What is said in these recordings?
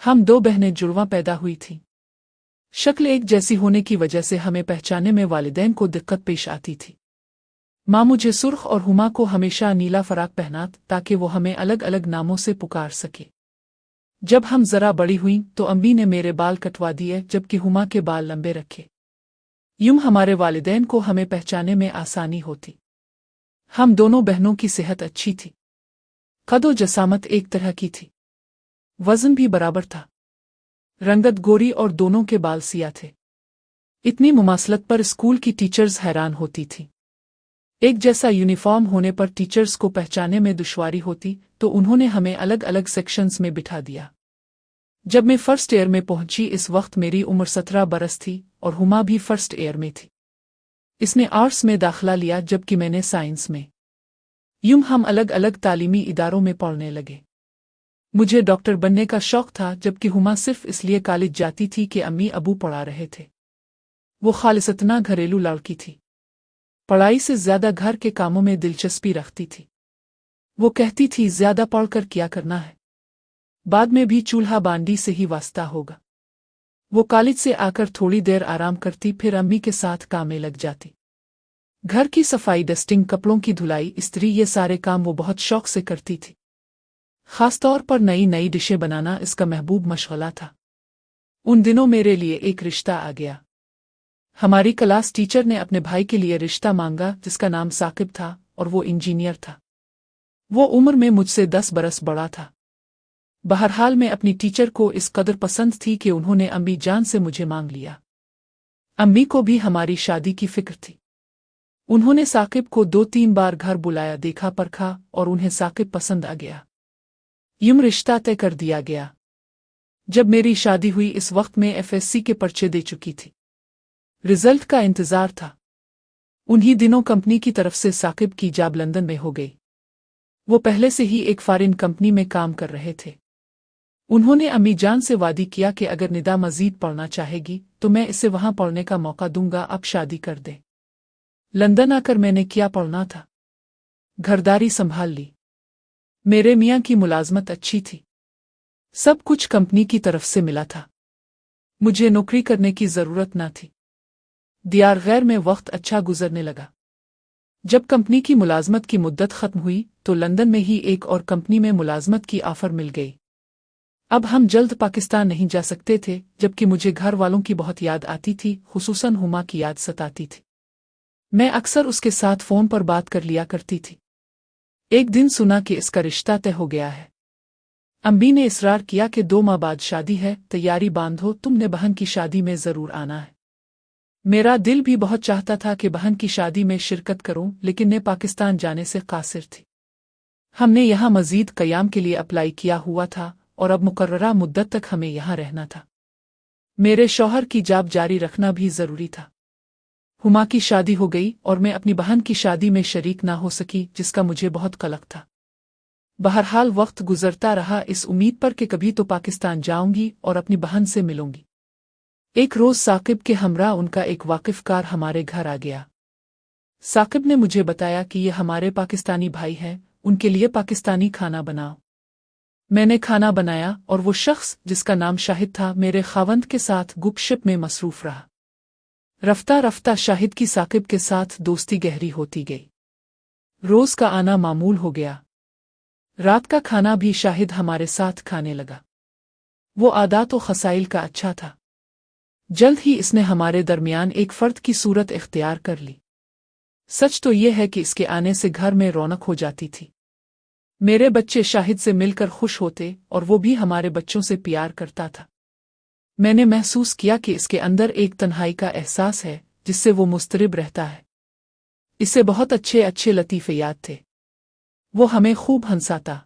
हम दो बहनें जुड़वां पैदा हुई थीं। शक्ल एक जैसी होने की वजह से हमें पहचानने में वालिदैन को दिक्कत पेश आती थी। माँ मुझे सुर्ख और हुमा को हमेशा नीला फराक पहनात ताकि वो हमें अलग अलग नामों से पुकार सके। जब हम जरा बड़ी हुईं तो अम्मी ने मेरे बाल कटवा दिए जबकि हुमा के बाल लंबे रखे। यूं हमारे वालिदैन को हमें पहचानने में आसानी होती। हम दोनों बहनों की सेहत अच्छी थी। कदो जसामत एक तरह की थी। वजन भी बराबर था। रंगत गोरी और दोनों के बाल सिया थे। इतनी मुमासलत पर स्कूल की टीचर्स हैरान होती थीं। एक जैसा यूनिफॉर्म होने पर टीचर्स को पहचानने में दुश्वारी होती तो उन्होंने हमें अलग अलग सेक्शंस में बिठा दिया। जब मैं फर्स्ट ईयर में पहुंची इस वक्त मेरी उम्र 17 बरस थी और हुमा भी फर्स्ट ईयर में थी। इसने आर्ट्स में दाखिला लिया जबकि मैंने साइंस में। यूं हम अलग अलग तालीमी इदारों में पढ़ने लगे। मुझे डॉक्टर बनने का शौक था जबकि हुमा सिर्फ इसलिए कॉलेज जाती थी कि अम्मी अबू पढ़ा रहे थे। वो खालिसतना घरेलू लड़की थी। पढ़ाई से ज्यादा घर के कामों में दिलचस्पी रखती थी। वो कहती थी ज्यादा पढ़कर क्या करना है, बाद में भी चूल्हा बांडी से ही वास्ता होगा। वो कॉलेज से आकर थोड़ी देर आराम करती फिर अम्मी के साथ काम में लग जाती। घर की सफाई, डस्टिंग, कपड़ों की धुलाई, इस्त्री, ये सारे काम वो बहुत शौक से करती थी। खासतौर पर नई नई डिशें बनाना इसका महबूब मशगला था। उन दिनों मेरे लिए एक रिश्ता आ गया। हमारी क्लास टीचर ने अपने भाई के लिए रिश्ता मांगा जिसका नाम साकिब था और वो इंजीनियर था। वो उम्र में मुझसे 10 बरस बड़ा था। बहरहाल मैं अपनी टीचर को इस कदर पसंद थी कि उन्होंने अम्मी जान से मुझे मांग लिया। अम्मी को भी हमारी शादी की फिक्र थी। उन्होंने साकिब को 2-3 बार घर बुलाया, देखा परखा और उन्हें साकिब पसंद आ गया। यूं रिश्ता तय कर दिया गया। जब मेरी शादी हुई इस वक्त मैं एफएससी के पर्चे दे चुकी थी। रिजल्ट का इंतजार था। उन्हीं दिनों कंपनी की तरफ से साकिब की जॉब लंदन में हो गई। वो पहले से ही एक फॉरेन कंपनी में काम कर रहे थे। उन्होंने अम्मी जान से वादी किया कि अगर निदा मजीद पढ़ना चाहेगी तो मैं इसे वहां पढ़ने का मौका दूंगा, अब शादी कर दे। लंदन आकर मैंने क्या पढ़ना था, घरदारी संभाल ली। मेरे मियाँ की मुलाजमत अच्छी थी। सब कुछ कंपनी की तरफ से मिला था। मुझे नौकरी करने की जरूरत न थी। दियार गैर में वक्त अच्छा गुजरने लगा। जब कंपनी की मुलाजमत की मुद्दत खत्म हुई तो लंदन में ही एक और कंपनी में मुलाजमत की ऑफर मिल गई। अब हम जल्द पाकिस्तान नहीं जा सकते थे जबकि मुझे घर वालों की बहुत याद आती थी, खुसूसन हुमा की याद सताती थी। मैं अक्सर उसके साथ फोन पर बात कर लिया करती थी। एक दिन सुना कि इसका रिश्ता तय हो गया है। अम्मी ने इसरार किया कि 2 माह बाद शादी है, तैयारी बांधो, तुमने बहन की शादी में जरूर आना है। मेरा दिल भी बहुत चाहता था कि बहन की शादी में शिरकत करूं, लेकिन मैं पाकिस्तान जाने से कासिर थी। हमने यहाँ मजीद क़याम के लिए अप्लाई किया हुआ था और अब मुकर्ररा मुद्दत तक हमें यहाँ रहना था। मेरे शौहर की जॉब जारी रखना भी जरूरी था। हुमा की शादी हो गई और मैं अपनी बहन की शादी में शरीक ना हो सकी, जिसका मुझे बहुत कलक था। बहरहाल वक्त गुजरता रहा इस उम्मीद पर कि कभी तो पाकिस्तान जाऊंगी और अपनी बहन से मिलूंगी। एक रोज साकिब के हमरा उनका एक वाकिफकार हमारे घर आ गया। साकिब ने मुझे बताया कि ये हमारे पाकिस्तानी भाई हैं, उनके लिए पाकिस्तानी खाना बनाओ। मैंने खाना बनाया और वो शख्स जिसका नाम शाहिद था मेरे खावंद के साथ गुपशप में मसरूफ रहा। रफ्ता रफ्ता शाहिद की साकिब के साथ दोस्ती गहरी होती गई। रोज का आना मामूल हो गया। रात का खाना भी शाहिद हमारे साथ खाने लगा। वो आदात व खसाइल का अच्छा था। जल्द ही इसने हमारे दरमियान एक फर्द की सूरत इख्तियार कर ली। सच तो यह है कि इसके आने से घर में रौनक हो जाती थी। मेरे बच्चे शाहिद से मिलकर खुश होते और वो भी हमारे बच्चों से प्यार करता था। मैंने महसूस किया कि इसके अंदर एक तन्हाई का एहसास है जिससे वो मुस्तरिब रहता है। इसे बहुत अच्छे अच्छे लतीफ़े याद थे। वो हमें खूब हंसाता,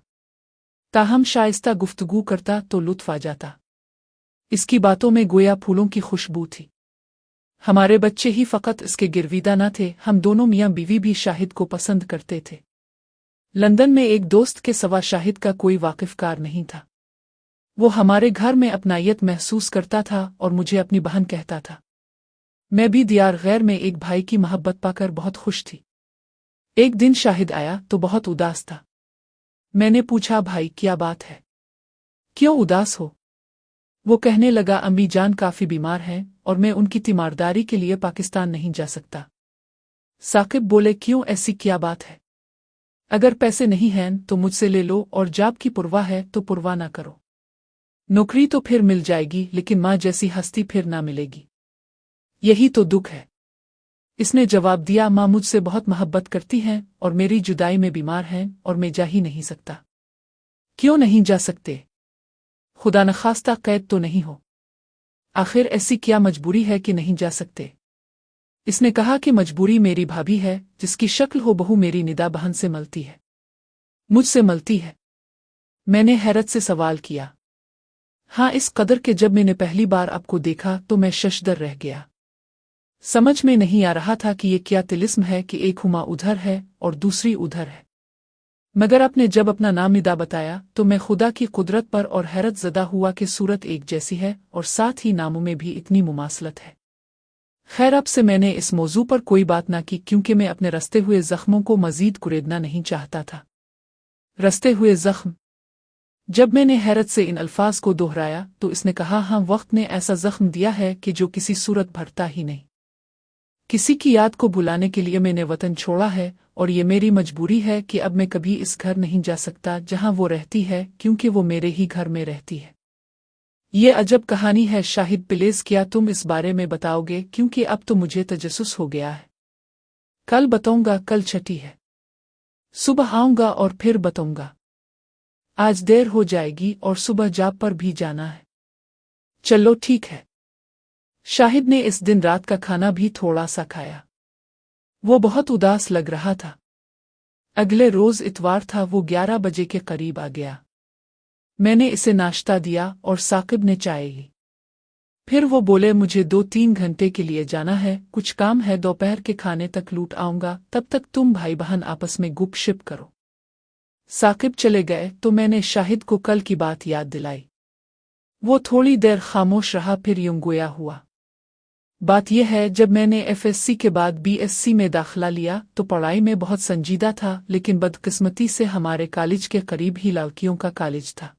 ताहम शाइस्ता गुफ्तगू करता तो लुत्फ़ आ जाता। इसकी बातों में गोया फूलों की खुशबू थी। हमारे बच्चे ही फ़कत इसके गिरविदा न थे, हम दोनों मियाँ बीवी भी शाहिद को पसंद करते थे। लंदन में एक दोस्त के सवा शाहिद का कोई वाकिफकार नहीं था। वो हमारे घर में अपनायत महसूस करता था और मुझे अपनी बहन कहता था। मैं भी दियार गैर में एक भाई की मोहब्बत पाकर बहुत खुश थी। एक दिन शाहिद आया तो बहुत उदास था। मैंने पूछा, भाई क्या बात है, क्यों उदास हो? वो कहने लगा, अम्मी जान काफ़ी बीमार हैं और मैं उनकी तीमारदारी के लिए पाकिस्तान नहीं जा सकता। साकिब बोले, क्यों, ऐसी क्या बात है? अगर पैसे नहीं हैं तो मुझसे ले लो, और जॉब की परवाह है तो परवाह ना करो। नौकरी तो फिर मिल जाएगी, लेकिन माँ जैसी हस्ती फिर ना मिलेगी। यही तो दुख है। इसने जवाब दिया, माँ मुझसे बहुत मोहब्बत करती हैं और मेरी जुदाई में बीमार हैं और मैं जा ही नहीं सकता। क्यों नहीं जा सकते? खुदा नखास्ता कैद तो नहीं हो? आखिर ऐसी क्या मजबूरी है कि नहीं जा सकते? इसने कहा कि मजबूरी मेरी भाभी है, जिसकी शक्ल हो बहू मेरी निदा बहन से मलती है। मुझसे मलती है? मैंने हैरत से सवाल किया। हाँ, इस कदर के जब मैंने पहली बार आपको देखा तो मैं शशदर रह गया। समझ में नहीं आ रहा था कि ये क्या तिलिस्म है कि एक हुमा उधर है और दूसरी उधर है। मगर आपने जब अपना नाम निदा बताया तो मैं खुदा की कुदरत पर और हैरत ज़दा हुआ कि सूरत एक जैसी है और साथ ही नामों में भी इतनी मुमासलत है। खैर, अब से मैंने इस मौजू पर कोई बात ना की, क्योंकि मैं अपने रस्ते हुए ज़ख्मों को मज़ीद कुरेदना नहीं चाहता था। रस्ते हुए ज़ख्म? जब मैंने हैरत से इन अल्फाज को दोहराया तो इसने कहा, हाँ, वक्त ने ऐसा ज़ख्म दिया है कि जो किसी सूरत भरता ही नहीं। किसी की याद को भुलाने के लिए मैंने वतन छोड़ा है, और ये मेरी मजबूरी है कि अब मैं कभी इस घर नहीं जा सकता जहां वो रहती है, क्योंकि वो मेरे ही घर में रहती है। ये अजब कहानी है शाहिद, प्लीज क्या तुम इस बारे में बताओगे, क्योंकि अब तो मुझे तजस्सुस हो गया है। कल बताऊंगा, कल छठी है। सुबह आऊंगा और फिर बताऊंगा। आज देर हो जाएगी और सुबह जॉब पर भी जाना है। चलो ठीक है। शाहिद ने इस दिन रात का खाना भी थोड़ा सा खाया। वो बहुत उदास लग रहा था। अगले रोज इतवार था, वो 11 बजे के करीब आ गया। मैंने इसे नाश्ता दिया और साकिब ने चाय ली। फिर वो बोले, मुझे 2-3 घंटे के लिए जाना है, कुछ काम है, दोपहर के खाने तक लौट आऊंगा, तब तक तुम भाई बहन आपस में गुपशप करो। साकिब चले गए तो मैंने शाहिद को कल की बात याद दिलाई। वो थोड़ी देर खामोश रहा, फिर यूं गोया हुआ। बात यह है, जब मैंने एफएससी के बाद बीएससी में दाखिला लिया तो पढ़ाई में बहुत संजीदा था, लेकिन बदकिस्मती से हमारे कॉलेज के करीब ही लड़कियों का कॉलेज था।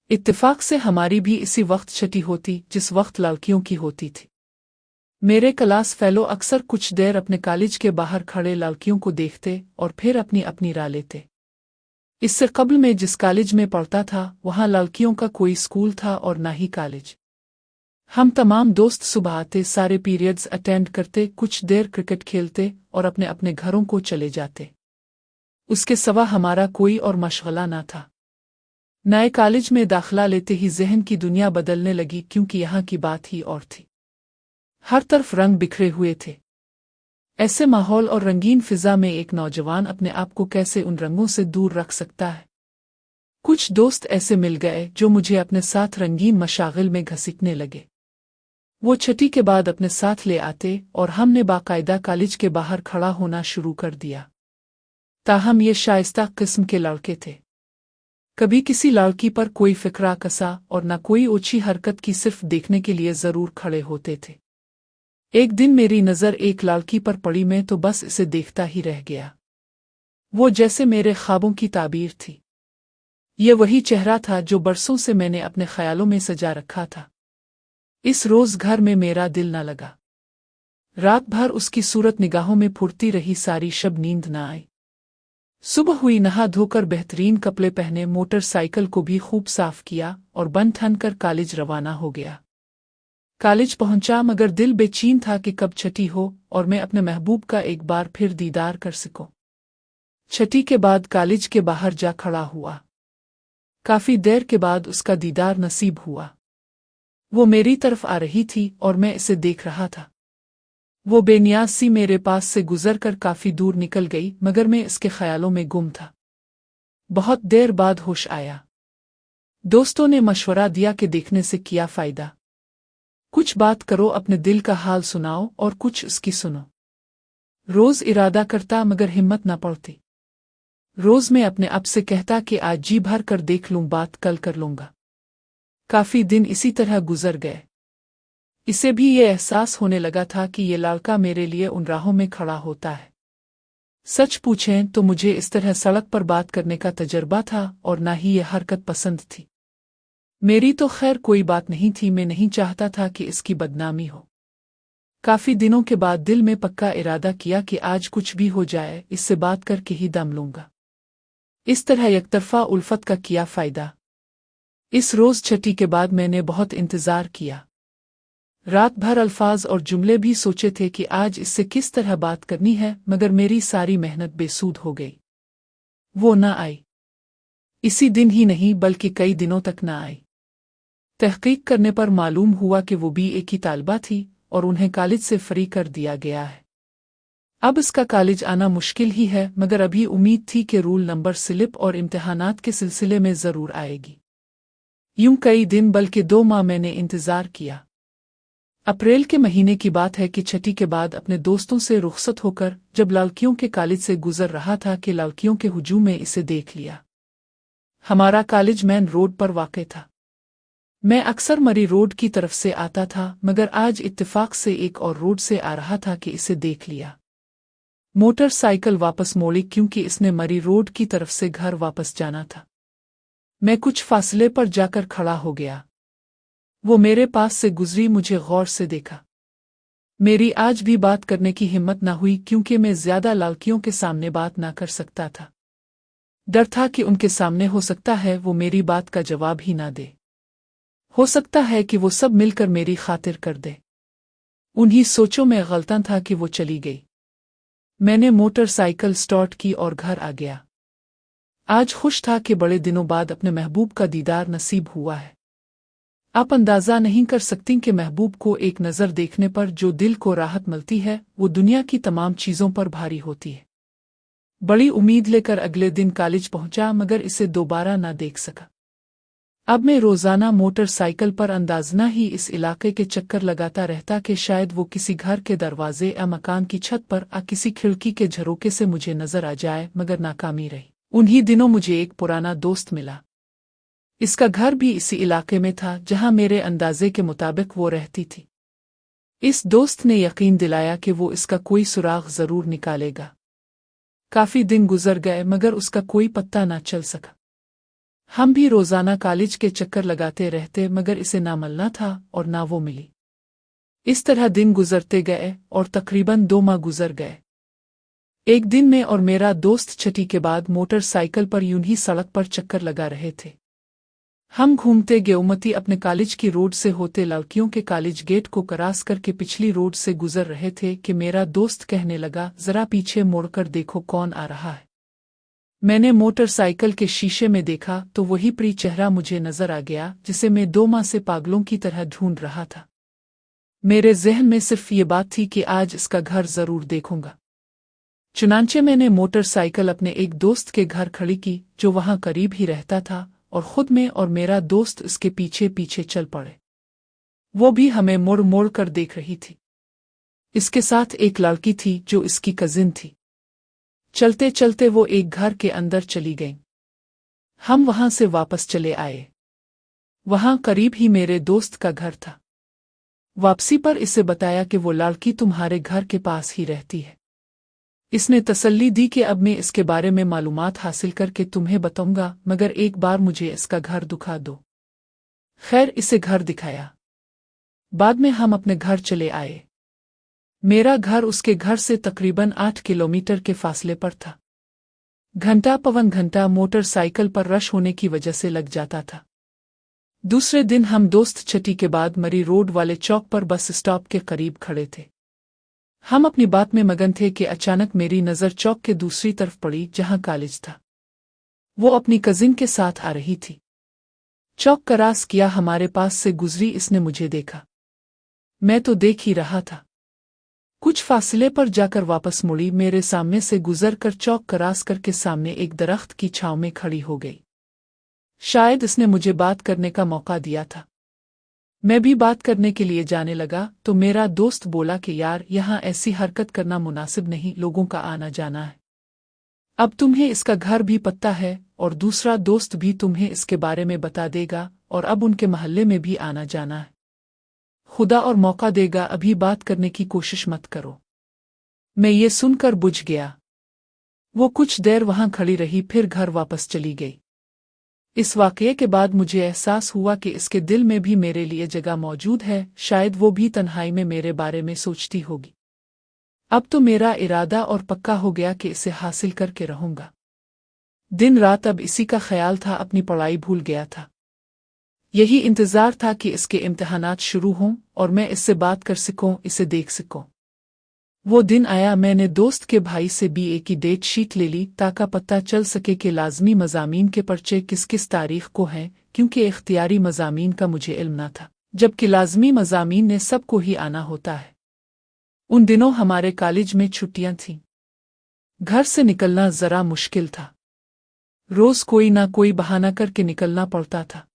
इत्तेफाक से हमारी भी इसी वक्त छठी होती जिस वक्त लड़कियों की होती थी। मेरे क्लास फेलो अक्सर कुछ देर अपने कॉलेज के बाहर खड़े लड़कियों को देखते और फिर अपनी अपनी राह लेते। इससे कबल मैं जिस कॉलेज में पढ़ता था वहाँ लड़कियों का कोई स्कूल था और ना ही कॉलेज। हम तमाम दोस्त सुबह आते, सारे पीरियड्स अटेंड करते, कुछ देर क्रिकेट खेलते और अपने अपने घरों को चले जाते। उसके सिवा हमारा कोई और मशगला ना था। नए कॉलेज में दाखिला लेते ही ज़हन की दुनिया बदलने लगी, क्योंकि यहाँ की बात ही और थी। हर तरफ रंग बिखरे हुए थे। ऐसे माहौल और रंगीन फिजा में एक नौजवान अपने आप को कैसे उन रंगों से दूर रख सकता है? कुछ दोस्त ऐसे मिल गए जो मुझे अपने साथ रंगीन मशागिल में घसीटने लगे। वो छठी के बाद अपने साथ ले आते और हमने बाकायदा कॉलेज के बाहर खड़ा होना शुरू कर दिया। ताहम ये शाइस्ता किस्म के लड़के थे। कभी किसी लड़की पर कोई फिक्रा कसा और न कोई ओछी हरकत की, सिर्फ देखने के लिए जरूर खड़े होते थे। एक दिन मेरी नज़र एक लड़की पर पड़ी, मैं तो बस इसे देखता ही रह गया। वो जैसे मेरे ख्वाबों की ताबीर थी। ये वही चेहरा था जो बरसों से मैंने अपने ख्यालों में सजा रखा था। इस रोज घर में मेरा दिल न लगा। रात भर उसकी सूरत निगाहों में फुरती रही, सारी शब नींद न आई। सुबह हुई, नहा धोकर बेहतरीन कपड़े पहने, मोटरसाइकिल को भी खूब साफ किया और बन ठन कर कॉलेज रवाना हो गया। कॉलेज पहुंचा, मगर दिल बेचैन था कि कब छठी हो और मैं अपने महबूब का एक बार फिर दीदार कर सकूं। छठी के बाद कॉलेज के बाहर जा खड़ा हुआ। काफी देर के बाद उसका दीदार नसीब हुआ। वो मेरी तरफ आ रही थी और मैं इसे देख रहा था। वो बेनियाज सी मेरे पास से गुजर कर काफी दूर निकल गई, मगर मैं इसके ख्यालों में गुम था। बहुत देर बाद होश आया। दोस्तों ने मशवरा दिया कि देखने से क्या फायदा, कुछ बात करो, अपने दिल का हाल सुनाओ और कुछ उसकी सुनो। रोज इरादा करता मगर हिम्मत न पड़ती। रोज मैं अपने आप से कहता कि आज जी भर कर देख लूं, बात कल कर लूंगा। काफी दिन इसी तरह गुजर गए। इसे भी ये एहसास होने लगा था कि ये लड़का मेरे लिए उन राहों में खड़ा होता है। सच पूछें तो मुझे इस तरह सड़क पर बात करने का तजर्बा था और ना ही ये हरकत पसंद थी। मेरी तो खैर कोई बात नहीं थी, मैं नहीं चाहता था कि इसकी बदनामी हो। काफी दिनों के बाद दिल में पक्का इरादा किया कि आज कुछ भी हो जाए, इससे बात करके ही दम लूंगा। इस तरह एकतरफा उल्फत का किया फायदा। इस रोज छठी के बाद मैंने बहुत इंतजार किया। रात भर अल्फाज और जुमले भी सोचे थे कि आज इससे किस तरह बात करनी है, मगर मेरी सारी मेहनत बेसूद हो गई। वो न आई। इसी दिन ही नहीं बल्कि कई दिनों तक न आई। तहकीक करने पर मालूम हुआ कि वो बीए की तालिबा थी और उन्हें कॉलेज से फ्री कर दिया गया है। अब इसका कॉलेज आना मुश्किल ही है, मगर अभी उम्मीद थी कि रूल नंबर स्लिप और इम्तिहानात के सिलसिले में जरूर आएगी। यूं कई दिन बल्कि 2 माह मैंने इंतजार किया। अप्रैल के महीने की बात है कि छठी के बाद अपने दोस्तों से रुखसत होकर जब लड़कियों के कॉलेज से गुजर रहा था कि लड़कियों के हुजूम में इसे देख लिया। हमारा कॉलेज मेन रोड पर वाक़ था। मैं अक्सर मरी रोड की तरफ से आता था, मगर आज इत्तेफाक से एक और रोड से आ रहा था कि इसे देख लिया। मोटरसाइकिल वापस मोड़ी क्योंकि इसने मरी रोड की तरफ से घर वापस जाना था। मैं कुछ फासले पर जाकर खड़ा हो गया। वो मेरे पास से गुजरी, मुझे गौर से देखा। मेरी आज भी बात करने की हिम्मत न हुई क्योंकि मैं ज्यादा लड़कियों के सामने बात ना कर सकता था। डर था कि उनके सामने हो सकता है वो मेरी बात का जवाब ही ना दे। हो सकता है कि वो सब मिलकर मेरी खातिर कर दे। उन्हीं सोचों में गलतन था कि वो चली गई। मैंने मोटरसाइकिल स्टार्ट की और घर आ गया। आज खुश था कि बड़े दिनों बाद अपने महबूब का दीदार नसीब हुआ है। आप अंदाजा नहीं कर सकती कि महबूब को एक नज़र देखने पर जो दिल को राहत मिलती है वो दुनिया की तमाम चीज़ों पर भारी होती है। बड़ी उम्मीद लेकर अगले दिन कॉलेज पहुंचा, मगर इसे दोबारा ना देख सका। अब मैं रोज़ाना मोटरसाइकिल पर अंदाजना ही इस इलाके के चक्कर लगाता रहता कि शायद वो किसी घर के दरवाजे या मकान की छत पर या किसी खिड़की के झरोके से मुझे नजर आ जाए, मगर नाकामी रही। उन्हीं दिनों मुझे एक पुराना दोस्त मिला। इसका घर भी इसी इलाके में था जहां मेरे अंदाजे के मुताबिक वो रहती थी। इस दोस्त ने यकीन दिलाया कि वो इसका कोई सुराग जरूर निकालेगा। काफी दिन गुजर गए मगर उसका कोई पत्ता ना चल सका। हम भी रोजाना कॉलेज के चक्कर लगाते रहते, मगर इसे ना मिलना था और ना वो मिली। इस तरह दिन गुजरते गए और तकरीबन 2 माह गुजर गए। एक दिन मैं और मेरा दोस्त छठी के बाद मोटरसाइकिल पर यूं ही सड़क पर चक्कर लगा रहे थे। हम घूमते गेउमती अपने कॉलेज की रोड से होते लड़कियों के कॉलेज गेट को क्रॉस करके पिछली रोड से गुजर रहे थे कि मेरा दोस्त कहने लगा, जरा पीछे मुड़कर देखो कौन आ रहा है। मैंने मोटरसाइकिल के शीशे में देखा तो वही प्री चेहरा मुझे नजर आ गया जिसे मैं 2 माह से पागलों की तरह ढूंढ रहा था। मेरे जहन में सिर्फ ये बात थी कि आज इसका घर जरूर देखूंगा। चुनांचे मैंने मोटरसाइकिल अपने एक दोस्त के घर खड़ी की जो वहां करीब ही रहता था, और खुद में और मेरा दोस्त इसके पीछे पीछे चल पड़े। वो भी हमें मुड़ मुड़ कर देख रही थी। इसके साथ एक लड़की थी जो इसकी कजिन थी। चलते चलते वो एक घर के अंदर चली गई। हम वहां से वापस चले आए। वहां करीब ही मेरे दोस्त का घर था। वापसी पर इसे बताया कि वो लड़की तुम्हारे घर के पास ही रहती है। इसने तसल्ली दी कि अब मैं इसके बारे में मालूमात हासिल करके तुम्हें बताऊंगा, मगर एक बार मुझे इसका घर दिखा दो। खैर इसे घर दिखाया। बाद में हम अपने घर चले आए। मेरा घर उसके घर से तकरीबन 8 किलोमीटर के फासले पर था। घंटा पवन घंटा मोटरसाइकिल पर रश होने की वजह से लग जाता था। दूसरे दिन हम दोस्त छठी के बाद मरी रोड वाले चौक पर बस स्टॉप के करीब खड़े थे। हम अपनी बात में मगन थे कि अचानक मेरी नज़र चौक के दूसरी तरफ पड़ी जहां कॉलेज था। वो अपनी कजिन के साथ आ रही थी। चौक क्रॉस किया, हमारे पास से गुजरी, इसने मुझे देखा। मैं तो देख ही रहा था। कुछ फासले पर जाकर वापस मुड़ी, मेरे सामने से गुजर कर चौक क्रॉस करके सामने एक दरख्त की छांव में खड़ी हो गई। शायद इसने मुझे बात करने का मौका दिया था। मैं भी बात करने के लिए जाने लगा तो मेरा दोस्त बोला कि यार यहाँ ऐसी हरकत करना मुनासिब नहीं, लोगों का आना जाना है। अब तुम्हें इसका घर भी पता है और दूसरा दोस्त भी तुम्हें इसके बारे में बता देगा, और अब उनके मोहल्ले में भी आना जाना है। खुदा और मौका देगा, अभी बात करने की कोशिश मत करो। मैं ये सुनकर बुझ गया। वो कुछ देर वहां खड़ी रही, फिर घर वापस चली गई। इस वाक़ये के बाद मुझे एहसास हुआ कि इसके दिल में भी मेरे लिए जगह मौजूद है, शायद वो भी तन्हाई में मेरे बारे में सोचती होगी। अब तो मेरा इरादा और पक्का हो गया कि इसे हासिल करके रहूंगा। दिन रात अब इसी का ख्याल था, अपनी पढ़ाई भूल गया था। यही इंतज़ार था कि इसके इम्तिहानात शुरू हों और मैं इससे बात कर सकूं, इसे देख सकूं। वो दिन आया, मैंने दोस्त के भाई से बीए की डेट शीट ले ली ताकि पता चल सके कि लाजमी मज़ामीन के पर्चे किस किस तारीख को हैं, क्योंकि इख्तियारी मज़ामीन का मुझे इल्म न था, जबकि लाजमी मज़ामीन ने सबको ही आना होता है। उन दिनों हमारे कॉलेज में छुट्टियां थीं। घर से निकलना ज़रा मुश्किल था। रोज़ कोई ना कोई बहाना करके निकलना पड़ता था।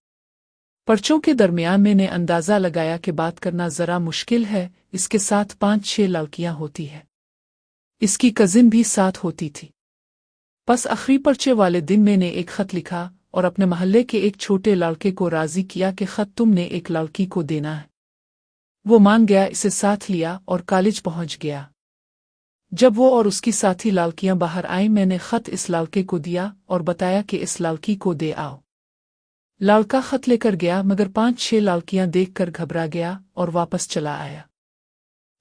पर्चों के दरमियान मैंने अंदाज़ा लगाया कि बात करना ज़रा मुश्किल है, इसके साथ 5-6 लड़कियां होती हैं। इसकी कज़िन भी साथ होती थी। बस आखिरी पर्चे वाले दिन मैंने एक ख़त लिखा और अपने मोहल्ले के एक छोटे लड़के को राज़ी किया कि ख़त तुमने एक लड़की को देना है। वो मान गया, इसे साथ लिया और कॉलेज पहुंच गया। जब वो और उसकी साथी लड़कियां बाहर आईं, मैंने ख़त इस लड़के को दिया और बताया कि इस लड़की को दे आओ। लड़का ख़त लेकर गया, मगर 5-6 लड़कियां देखकर घबरा गया और वापस चला आया।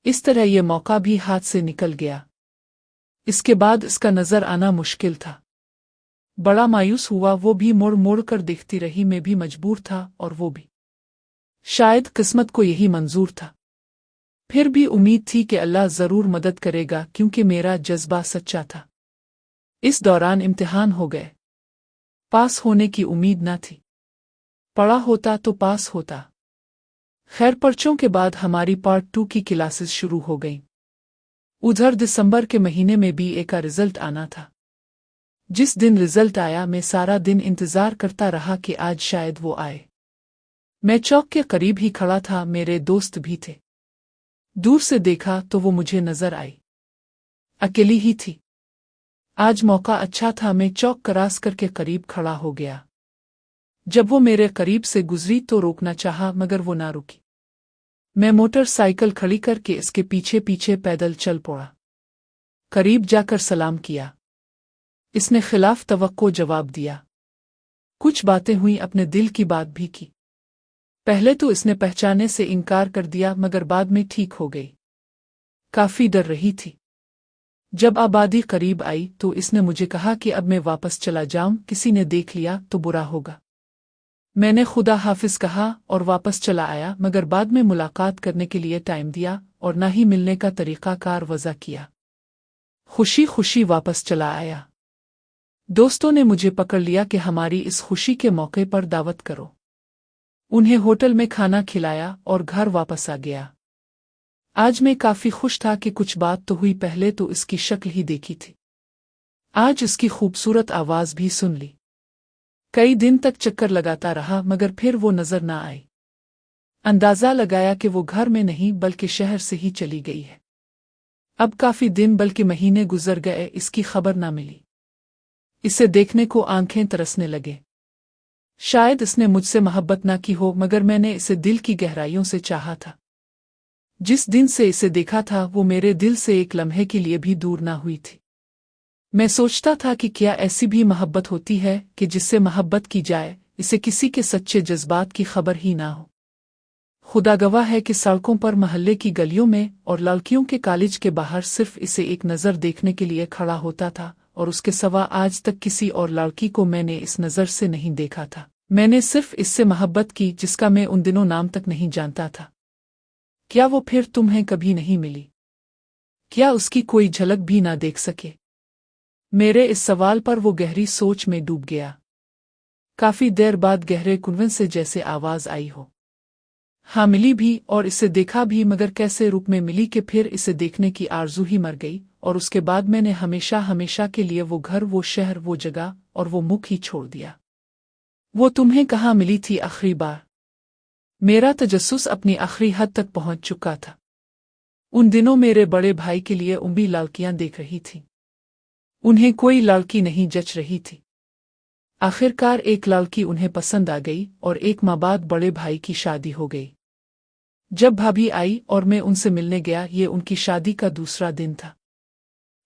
इस तरह ये मौका भी हाथ से निकल गया। इसके बाद इसका नज़र आना मुश्किल था। बड़ा मायूस हुआ, वो भी मुड़ मुड़ कर देखती रही, मैं भी मजबूर था और वो भी। शायद किस्मत को यही मंजूर था। फिर भी उम्मीद थी कि अल्लाह ज़रूर मदद करेगा, क्योंकि मेरा जज्बा सच्चा था। इस दौरान इम्तिहान हो गए। पास होने की उम्मीद न थी। पढ़ा होता तो पास होता। खैर, पर्चों के बाद हमारी पार्ट 2 की क्लासेस शुरू हो गईं। उधर दिसंबर के महीने में बीए का रिजल्ट आना था। जिस दिन रिजल्ट आया, मैं सारा दिन इंतज़ार करता रहा कि आज शायद वो आए। मैं चौक के करीब ही खड़ा था, मेरे दोस्त भी थे। दूर से देखा तो वो मुझे नजर आई। अकेली ही थी। आज मौका अच्छा था, मैं चौक क्रॉस करके करीब खड़ा हो गया। जब वो मेरे करीब से गुजरी तो रोकना चाहा, मगर वो ना रुकी। मैं मोटरसाइकिल खड़ी करके इसके पीछे पीछे पैदल चल पड़ा। करीब जाकर सलाम किया। इसने खिलाफ तवक्को जवाब दिया। कुछ बातें हुई, अपने दिल की बात भी की। पहले तो इसने पहचाने से इनकार कर दिया, मगर बाद में ठीक हो गई। काफी डर रही थी। जब आबादी करीब आई तो इसने मुझे कहा कि अब मैं वापस चला जाऊं, किसी ने देख लिया तो बुरा होगा। मैंने खुदा हाफिज कहा और वापस चला आया, मगर बाद में मुलाकात करने के लिए टाइम दिया और ना ही मिलने का तरीक़ाकार वज़ा किया। खुशी खुशी वापस चला आया। दोस्तों ने मुझे पकड़ लिया कि हमारी इस खुशी के मौके पर दावत करो। उन्हें होटल में खाना खिलाया और घर वापस आ गया। आज मैं काफी खुश था कि कुछ बात तो हुई। पहले तो इसकी शक्ल ही देखी थी, आज इसकी खूबसूरत आवाज भी सुन ली। कई दिन तक चक्कर लगाता रहा, मगर फिर वो नजर ना आई। अंदाजा लगाया कि वो घर में नहीं बल्कि शहर से ही चली गई है। अब काफी दिन बल्कि महीने गुजर गए, इसकी खबर ना मिली। इसे देखने को आंखें तरसने लगे। शायद इसने मुझसे मोहब्बत ना की हो, मगर मैंने इसे दिल की गहराइयों से चाहा था। जिस दिन से इसे देखा था, वो मेरे दिल से एक लम्हे के लिए भी दूर ना हुई थी। मैं सोचता था कि क्या ऐसी भी मोहब्बत होती है कि जिससे मोहब्बत की जाए, इसे किसी के सच्चे जज्बात की खबर ही ना हो। खुदा गवाह है कि सड़कों पर, मोहल्ले की गलियों में और लड़कियों के कॉलेज के बाहर सिर्फ इसे एक नज़र देखने के लिए खड़ा होता था, और उसके सिवा आज तक किसी और लड़की को मैंने इस नज़र से नहीं देखा था। मैंने सिर्फ इससे मोहब्बत की जिसका मैं उन दिनों नाम तक नहीं जानता था। क्या वो फिर तुम्हें कभी नहीं मिली? क्या उसकी कोई झलक भी ना देख सके? मेरे इस सवाल पर वो गहरी सोच में डूब गया। काफी देर बाद गहरे कुनवन से जैसे आवाज आई हो। हाँ, मिली भी और इसे देखा भी, मगर कैसे रूप में मिली कि फिर इसे देखने की आरज़ू ही मर गई, और उसके बाद मैंने हमेशा हमेशा के लिए वो घर, वो शहर, वो जगह और वो मुख ही छोड़ दिया। वो तुम्हें कहाँ मिली थी आखिरी बार? मेरा तजस्सुस अपनी आखिरी हद तक पहुंच चुका था। उन दिनों मेरे बड़े भाई के लिए उम्मी लड़कियां देख रही थी। उन्हें कोई लड़की नहीं जच रही थी। आखिरकार एक लड़की उन्हें पसंद आ गई और एक माह बाद बड़े भाई की शादी हो गई। जब भाभी आई और मैं उनसे मिलने गया, ये उनकी शादी का दूसरा दिन था।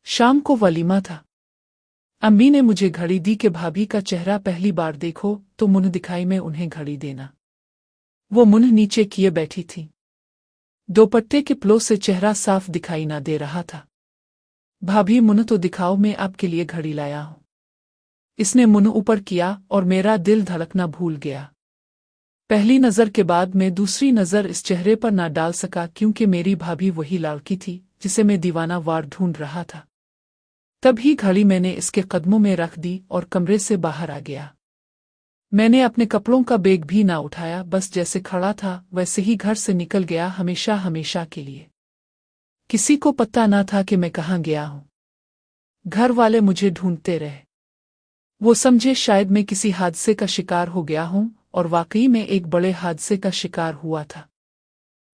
शाम को वलीमा था। अम्मी ने मुझे घड़ी दी कि भाभी का चेहरा पहली बार देखो तो मुंह दिखाई में उन्हें घड़ी देना। वो मुंह नीचे किए बैठी थी। दोपट्टे के प्लो से चेहरा साफ दिखाई ना दे रहा था। भाभी मुंह तो दिखाओ, मैं आपके लिए घड़ी लाया हूं। इसने मुंह ऊपर किया और मेरा दिल धड़कना भूल गया। पहली नज़र के बाद मैं दूसरी नज़र इस चेहरे पर ना डाल सका, क्योंकि मेरी भाभी वही लड़की थी जिसे मैं दीवाना वार ढूंढ रहा था। तभी घड़ी मैंने इसके कदमों में रख दी और कमरे से बाहर आ गया। मैंने अपने कपड़ों का बैग भी ना उठाया, बस जैसे खड़ा था वैसे ही घर से निकल गया, हमेशा हमेशा के लिए। किसी को पता ना था कि मैं कहाँ गया हूँ। घर वाले मुझे ढूंढते रहे। वो समझे शायद मैं किसी हादसे का शिकार हो गया हूँ, और वाकई में एक बड़े हादसे का शिकार हुआ था।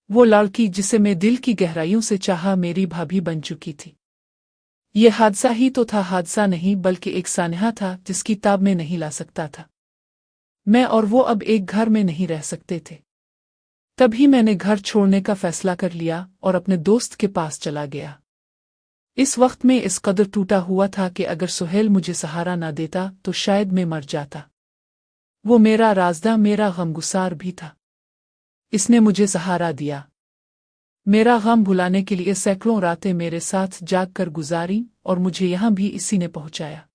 वो लड़की जिसे मैं दिल की गहराइयों से चाहा मेरी भाभी बन चुकी थी। ये हादसा ही तो था, हादसा नहीं बल्कि एक सानहा था जिसकी ताब में नहीं ला सकता था। मैं और वो अब एक घर में नहीं रह सकते थे। तभी मैंने घर छोड़ने का फैसला कर लिया और अपने दोस्त के पास चला गया। इस वक्त में इस कदर टूटा हुआ था कि अगर सुहेल मुझे सहारा ना देता तो शायद मैं मर जाता। वो मेरा राज़दां, मेरा गमगुसार भी था। इसने मुझे सहारा दिया। मेरा गम भुलाने के लिए सैकड़ों रातें मेरे साथ जाग कर गुजारी और मुझे यहाँ भी इसी ने पहुँचाया।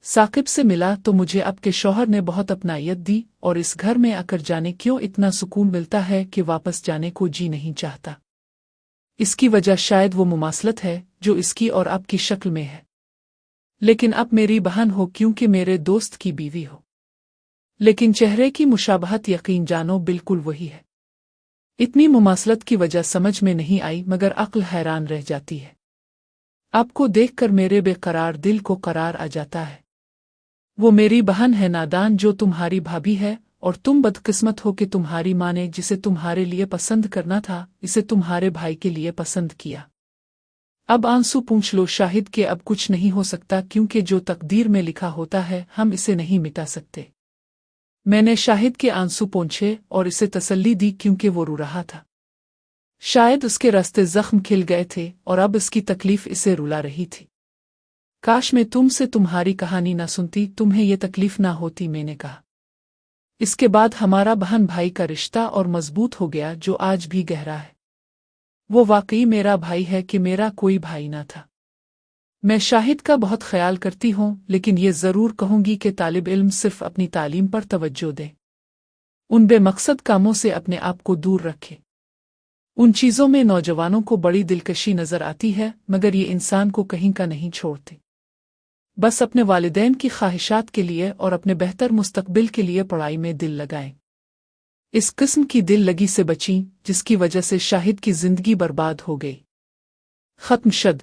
साकिब से मिला तो मुझे अब के शौहर ने बहुत अपनायत दी और इस घर में आकर जाने क्यों इतना सुकून मिलता है कि वापस जाने को जी नहीं चाहता। इसकी वजह शायद वो मुमासलत है जो इसकी और अब की शक्ल में है। लेकिन अब मेरी बहन हो, क्योंकि मेरे दोस्त की बीवी हो। लेकिन चेहरे की मुशाबहत यकीन जानो बिल्कुल वही है। इतनी मुमासलत की वजह समझ में नहीं आई, मगर अक्ल हैरान रह जाती है। आपको देखकर मेरे बेकरार दिल को करार आ जाता है। वो मेरी बहन है नादान जो तुम्हारी भाभी है, और तुम बदकिस्मत हो कि तुम्हारी माँ ने जिसे तुम्हारे लिए पसंद करना था इसे तुम्हारे भाई के लिए पसंद किया। अब आंसू पूंछ लो शाहिद कि अब कुछ नहीं हो सकता, क्योंकि जो तकदीर में लिखा होता है हम इसे नहीं मिटा सकते। मैंने शाहिद के आंसू पोंछे और इसे तसल्ली दी, क्योंकि वो रो रहा था। शायद उसके रास्ते जख्म खिल गए थे और अब इसकी तकलीफ इसे रुला रही थी। काश मैं तुमसे तुम्हारी कहानी ना सुनती, तुम्हें ये तकलीफ ना होती, मैंने कहा। इसके बाद हमारा बहन भाई का रिश्ता और मजबूत हो गया, जो आज भी गहरा है। वो वाकई मेरा भाई है कि मेरा कोई भाई ना था। मैं शाहिद का बहुत ख्याल करती हूँ, लेकिन ये ज़रूर कहूँगी कि तालिब इल्म सिर्फ अपनी तालीम पर तवज्जो दे। उन बेमकसद कामों से अपने आप को दूर रखे। उन चीज़ों में नौजवानों को बड़ी दिलकशी नज़र आती है, मगर ये इंसान को कहीं का नहीं छोड़ते। बस अपने वालिदैन की ख्वाहिशात के लिए और अपने बेहतर मुस्तकबिल के लिए पढ़ाई में दिल लगाएं। इस किस्म की दिल लगी से बचीं जिसकी वजह से शाहिद की जिंदगी बर्बाद हो गई। खत्म शद।